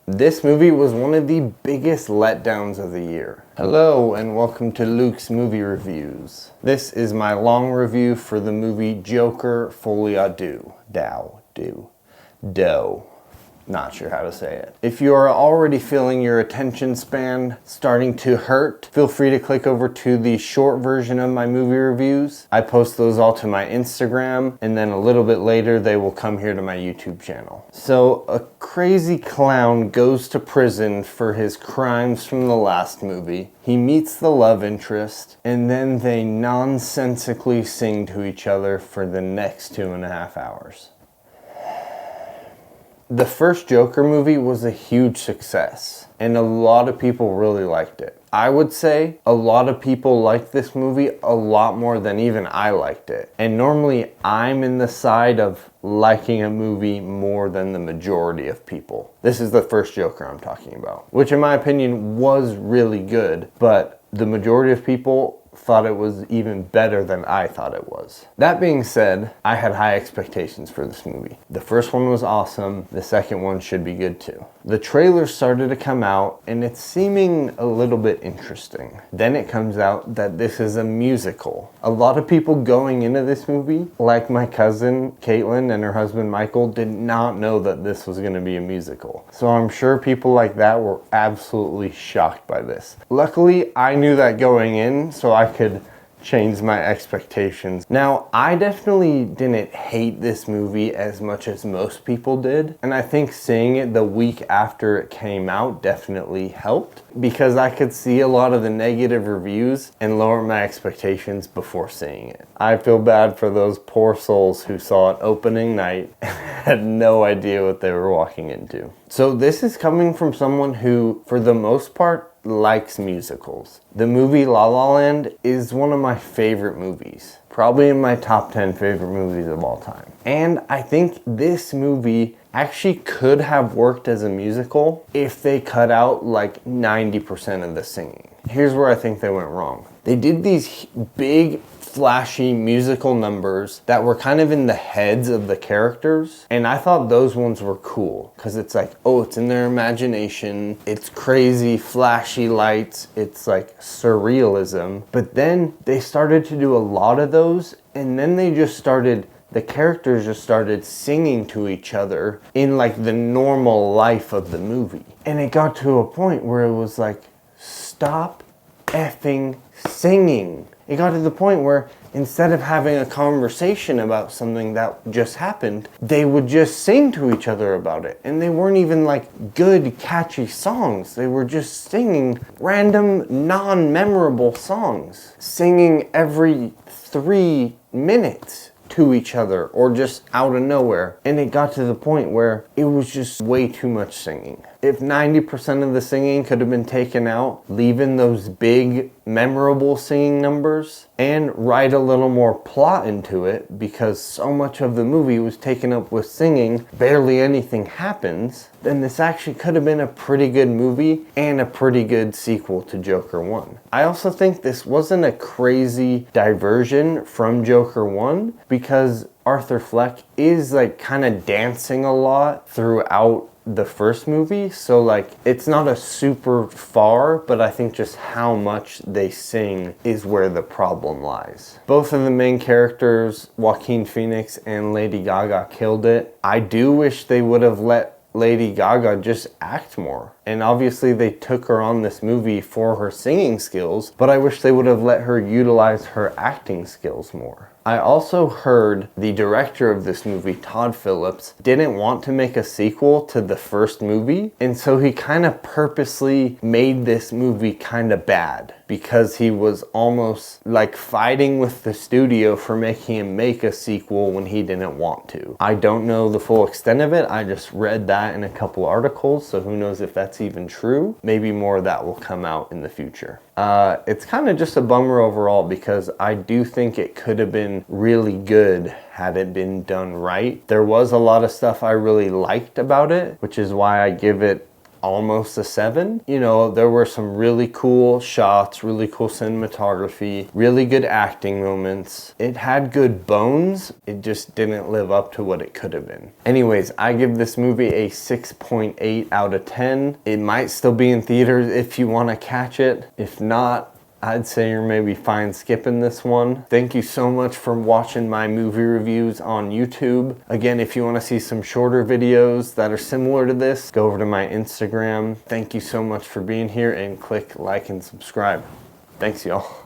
This movie was one of the biggest letdowns of the year. Hello and welcome to Luke's Movie Reviews. This is my long review for the movie Joker Folie A Deux. Not sure how to say it. If you are already feeling your attention span starting to hurt, feel free to click over to the short version of my movie reviews. I post those all to my Instagram, and then a little bit later they will come here to my YouTube channel. So a crazy clown goes to prison for his crimes from the last movie. He meets the love interest, and then they nonsensically sing to each other for the next 2.5 hours. The first Joker movie was a huge success, and a lot of people really liked it. I would say a lot of people liked this movie a lot more than even I liked it. And normally I'm in the side of liking a movie more than the majority of people. This is the first Joker I'm talking about, which in my opinion was really good, but the majority of people thought it was even better than I thought it was. That being said, I had high expectations for this movie. The first one was awesome. The second one should be good too. The trailer started to come out and it's seeming a little bit interesting. Then it comes out that this is a musical. A lot of people going into this movie, like my cousin Caitlin and her husband Michael, did not know that this was going to be a musical. So I'm sure people like that were absolutely shocked by this. Luckily, I knew that going in, so I could change my expectations. Now, I definitely didn't hate this movie as much as most people did, and I think seeing it the week after it came out definitely helped because I could see a lot of the negative reviews and lower my expectations before seeing it. I feel bad for those poor souls who saw it opening night and had no idea what they were walking into. So this is coming from someone who, for the most part, likes musicals. The movie La La Land is one of my favorite movies. Probably in my top 10 favorite movies of all time. And I think this movie actually could have worked as a musical if they cut out like 90% of the singing. Here's where I think they went wrong. They did these big, flashy musical numbers that were kind of in the heads of the characters, and I thought those ones were cool because it's like, oh, it's in their imagination, it's crazy, flashy lights, it's like surrealism. But then they started to do a lot of those, and then the characters just started singing to each other in like the normal life of the movie. And it got to a point where it was like, stop effing singing. It got to the point where instead of having a conversation about something that just happened, they would just sing to each other about it. And they weren't even like good, catchy songs. They were just singing random, non-memorable songs. Singing every 3 minutes to each other or just out of nowhere. And it got to the point where it was just way too much singing. If 90% of the singing could have been taken out, leaving those big, memorable singing numbers, and write a little more plot into it, because so much of the movie was taken up with singing, barely anything happens, then this actually could have been a pretty good movie and a pretty good sequel to Joker 1. I also think this wasn't a crazy diversion from Joker 1, because Arthur Fleck is like kind of dancing a lot throughout the first movie, so like it's not a super far, but I think just how much they sing is where the problem lies. Both of the main characters, Joaquin Phoenix and Lady Gaga, killed it. I do wish they would have let Lady Gaga just act more. And obviously they took her on this movie for her singing skills, but I wish they would have let her utilize her acting skills more. I also heard the director of this movie, Todd Phillips, didn't want to make a sequel to the first movie, and so he kind of purposely made this movie kind of bad because he was almost like fighting with the studio for making him make a sequel when he didn't want to. I don't know the full extent of it. I just read that in a couple articles, so who knows if that's even true. Maybe more of that will come out in the future. It's kind of just a bummer overall because I do think it could have been really good had it been done right. There was a lot of stuff I really liked about it, which is why I give it almost a 7. You know, there were some really cool shots, really cool cinematography, really good acting moments. It had good bones, it just didn't live up to what it could have been. Anyways, I give this movie a 6.8 out of 10. It might still be in theaters if you want to catch it. If not, I'd say you're maybe fine skipping this one. Thank you so much for watching my movie reviews on YouTube. Again, if you want to see some shorter videos that are similar to this, go over to my Instagram. Thank you so much for being here, and click like and subscribe. Thanks, y'all.